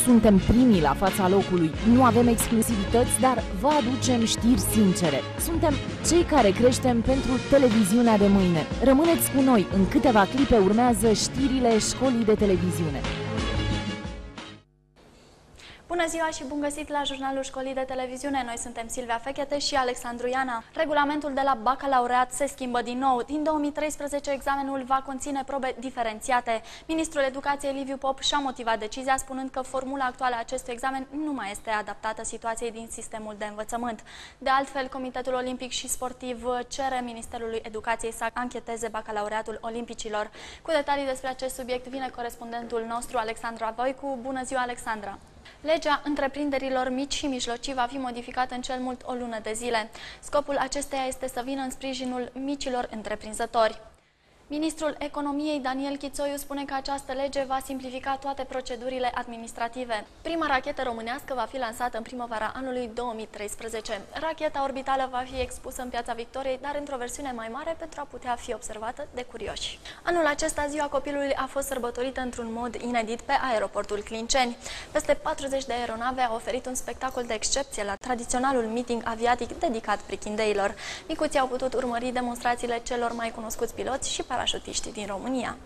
suntem primii la fața locului, nu avem exclusivități, dar vă aducem știri sincere. Suntem cei care creștem pentru televiziunea de mâine. Rămâneți cu noi, în câteva clipe urmează știrile Școlii de Televiziune. Bună ziua și bun găsit la jurnalul Școlii de Televiziune. Noi suntem Silvia Fechete și Alexandru Iana. Regulamentul de la bacalaureat se schimbă din nou. Din 2013 examenul va conține probe diferențiate. Ministrul Educației Liviu Pop și-a motivat decizia spunând că formula actuală a acestui examen nu mai este adaptată situației din sistemul de învățământ. De altfel, Comitetul Olimpic și Sportiv cere Ministerului Educației să ancheteze bacalaureatul olimpicilor. Cu detalii despre acest subiect vine corespondentul nostru Alexandra Voicu. Bună ziua, Alexandra! Legea întreprinderilor mici și mijlocii va fi modificată în cel mult o lună de zile. Scopul acesteia este să vină în sprijinul micilor întreprinzători. Ministrul Economiei Daniel Chițoiu spune că această lege va simplifica toate procedurile administrative. Prima rachetă românească va fi lansată în primăvara anului 2013. Racheta orbitală va fi expusă în Piața Victoriei, dar într-o versiune mai mare pentru a putea fi observată de curioși. Anul acesta, Ziua Copilului a fost sărbătorită într-un mod inedit pe aeroportul Clinceni. Peste 40 de aeronave au oferit un spectacol de excepție la tradiționalul meeting aviatic dedicat prichindeilor. Micuții au putut urmări demonstrațiile celor mai cunoscuți piloți și parașutiști din România.